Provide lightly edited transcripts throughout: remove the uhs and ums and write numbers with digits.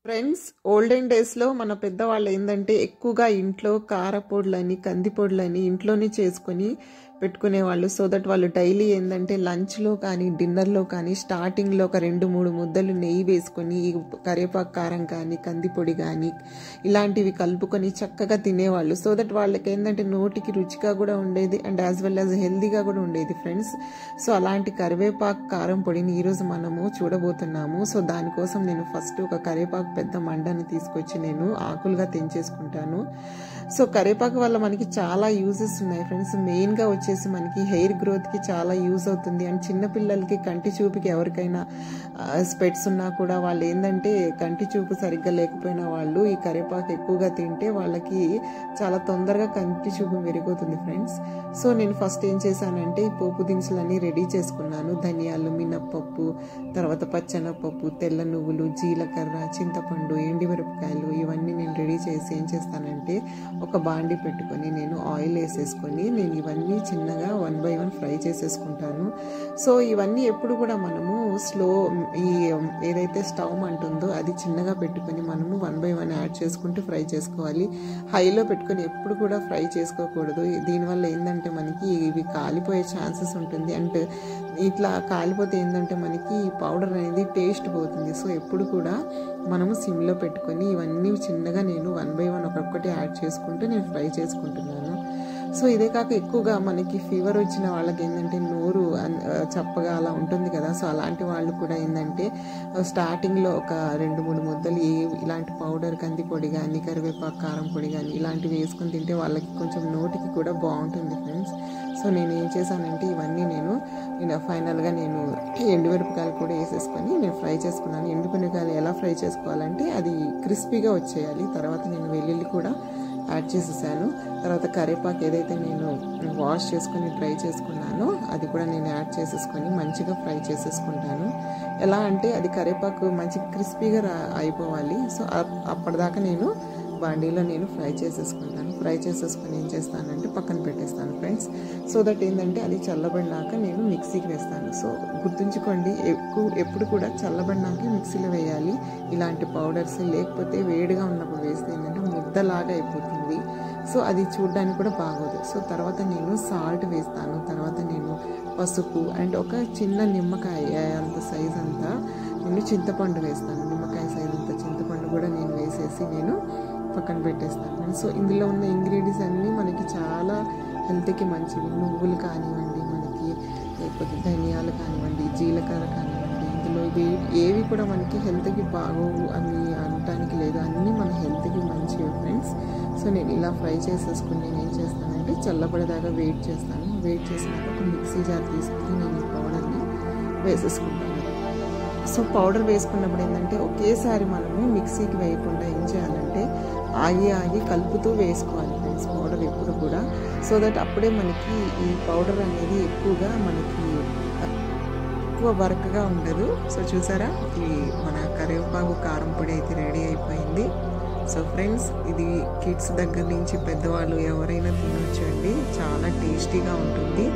Friends, olden డేస్లో మన పెద్దవాళ్ళు ఏంటంటే ఎక్కువగా ఇంట్లో కారపొడులని కందిపొడులని ఇంట్లోనే చేసుకొని పెట్టుకునేవాళ్ళు. సో దట్ వాళ్ళు డైలీ ఏంటంటే లంచ్లో కానీ డిన్నర్లో కానీ స్టార్టింగ్లో ఒక 2-3 ముద్దలు నెయ్యి వేసుకొని ఈ కరివేపాకు కారం కానీ కందిపొడి కానీ ఇలాంటివి కలుపుకొని చక్కగా తినేవాళ్ళు. సో దట్ వాళ్ళకి ఏంటంటే నోటికి రుచిగా కూడా ఉండేది అండ్ యాజ్ వెల్ యాజ్ హెల్దీగా కూడా ఉండేది ఫ్రెండ్స్. సో అలాంటి కరివేపాకు కారం పొడిని ఈరోజు మనము చూడబోతున్నాము. సో దానికోసం నేను ఫస్ట్ ఒక కరివేపాకు పెద్ద మండని తీసుకొచ్చి నేను ఆకులుగా తెంచేసుకుంటాను. సో కరివేపాకు వల్ల మనకి చాలా యూజెస్ ఉన్నాయి ఫ్రెండ్స్. మెయిన్గా వచ్చేసి మనకి హెయిర్ గ్రోత్కి చాలా యూజ్ అవుతుంది అండ్ చిన్నపిల్లలకి కంటి చూపుకి ఎవరికైనా స్పెట్స్ ఉన్నా కూడా వాళ్ళు ఏంటంటే కంటి చూపు సరిగ్గా లేకపోయినా వాళ్ళు ఈ కరివేపాకు ఎక్కువగా తింటే వాళ్ళకి చాలా తొందరగా కంటి చూపు మెరుగవుతుంది ఫ్రెండ్స్. సో నేను ఫస్ట్ ఏం చేశానంటే ఈ పోపు దినుసులన్నీ రెడీ చేసుకున్నాను. ధనియాలు, మినప్పప్పు, తర్వాత పచ్చెనగపప్పు, తెల్ల నువ్వులు, జీలకర్ర, చింతపండు, ఎండుమిరపకాయలు ఇవన్నీ నేను రెడీ చేసి ఏం చేస్తానంటే ఒక బాండి పెట్టుకొని నేను ఆయిల్ వేసేసుకొని నేను ఇవన్నీ చిన్నగా 1 by 1 ఫ్రై చేసేసుకుంటాను. సో ఇవన్నీ ఎప్పుడు కూడా మనము స్లో ఈ ఏదైతే స్టవ్ అంటుందో అది చిన్నగా పెట్టుకొని మనము 1 by 1 యాడ్ చేసుకుంటూ ఫ్రై చేసుకోవాలి. హైలో పెట్టుకొని ఎప్పుడు కూడా ఫ్రై చేసుకోకూడదు. దీనివల్ల ఏంటంటే మనకి ఇవి కాలిపోయే ఛాన్సెస్ ఉంటుంది అండ్ ఇట్లా కాలిపోతే ఏంటంటే మనకి ఈ పౌడర్ అనేది టేస్ట్ పోతుంది. సో ఎప్పుడు కూడా మనము సిమ్లో పెట్టుకొని ఇవన్నీ చిన్నగా నేను 1 by 1 ఒక్కొక్కటి యాడ్ చేసుకుంటూ నేను ఫ్రై చేసుకుంటున్నాను. సో ఇదే కాక ఎక్కువగా మనకి ఫీవర్ వచ్చిన వాళ్ళకి ఏంటంటే నోరు చప్పగా అలా ఉంటుంది కదా. సో అలాంటి వాళ్ళు కూడా ఏంటంటే స్టార్టింగ్లో ఒక 2-3 ముద్దలు ఇలాంటి పౌడర్ కందిపొడి కానీ కరివేపాకు కారం పొడి కానీ ఇలాంటివి వేసుకొని తింటే వాళ్ళకి కొంచెం నోటికి కూడా బాగుంటుంది ఫ్రెండ్స్. సో నేను ఏం చేశానంటే ఇవన్నీ నేను ఫైనల్గా నేను ఎండుమిరపకాయలు కూడా వేసేసుకొని నేను ఫ్రై చేసుకున్నాను. ఎండుమిరపకాయలు ఎలా ఫ్రై చేసుకోవాలంటే అది క్రిస్పీగా వచ్చేయాలి. తర్వాత నేను వెల్లుల్లి కూడా యాడ్ చేసేసాను. తర్వాత కరివేపాకు ఏదైతే నేను వాష్ చేసుకొని డ్రై చేసుకున్నానో అది కూడా నేను యాడ్ చేసేసుకొని మంచిగా ఫ్రై చేసేసుకుంటాను. ఎలా అంటే అది కరివేపాకు మంచి క్రిస్పీగా అయిపోవాలి. సో అప్పటిదాకా నేను బాండీలో నేను ఫ్రై చేసేసుకుంటాను. ఫ్రై చేసేసుకొని ఏం చేస్తానంటే పక్కన పెట్టేస్తాను ఫ్రెండ్స్. సో దట్ ఏంటంటే అది చల్లబడినాక నేను మిక్సీకి వేస్తాను. సో గుర్తుంచుకోండి, ఎప్పుడు కూడా చల్లబడినాక మిక్సీలో వేయాలి ఇలాంటి పౌడర్స్. లేకపోతే వేడిగా ఉన్నప్పుడు వేస్తే ఏంటంటే ముద్దలాగా అయిపోతుంది. సో అది చూడడానికి కూడా బాగోదు. సో తర్వాత నేను సాల్ట్ వేస్తాను. తర్వాత నేను పసుపు అండ్ ఒక చిన్న నిమ్మకాయ అంత సైజ్ అంతా నేను చింతపండు వేస్తాను. నిమ్మకాయ సైజ్ అంత చింతపండు కూడా నేను వేసేసి నేను పక్కన పెట్టేస్తాను. సో ఇందులో ఉన్న ఇంగ్రీడియంట్స్ అన్నీ మనకి చాలా హెల్త్కి మంచివి. నువ్వులు కానివ్వండి, మనకి లేకపోతే ధనియాలు కానివ్వండి, జీలకర్ర కానివ్వండి, ఇందులో ఏవి కూడా మనకి హెల్త్కి బాగోవు అని అనటానికి లేదు, అన్నీ మన హెల్త్కి మంచివి ఫ్రెండ్స్. సో నేను ఇలా ఫ్రై చేసేసుకుని నేను ఏం చేస్తానంటే చల్లబడేదాకా వెయిట్ చేస్తాను. వెయిట్ చేసినాక ఒక మిక్సీ జార్ తీసుకుని నేను ఈ పౌడర్ని వేసేసుకుంటాను. సో పౌడర్ వేసుకున్నప్పుడు ఏంటంటే ఒకేసారి మనము మిక్సీకి వేయకుండా ఏం చేయాలంటే ఆగి కలుపుతూ వేసుకోవాలి ఫ్రెండ్స్ పౌడర్ ఎప్పుడు కూడా. సో దట్ అప్పుడే మనకి ఈ పౌడర్ అనేది ఎక్కువగా మనకి ఎక్కువ వర్క్గా ఉండదు. సో చూసారా, ఈ మన కరివేపాకు కారం పొడి అయితే రెడీ అయిపోయింది. సో ఫ్రెండ్స్, ఇది కిడ్స్ దగ్గర నుంచి పెద్దవాళ్ళు ఎవరైనా తినొచ్చు అండి. చాలా టేస్టీగా ఉంటుంది.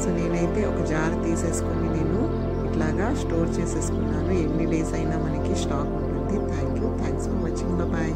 సో నేనైతే ఒక జార్ తీసేసుకొని నేను ఇట్లాగా స్టోర్ చేసేసుకున్నాను. ఎన్ని డేస్ అయినా మనకి స్టాక్ ఉంటుంది. Thanks for watching. బాయ్.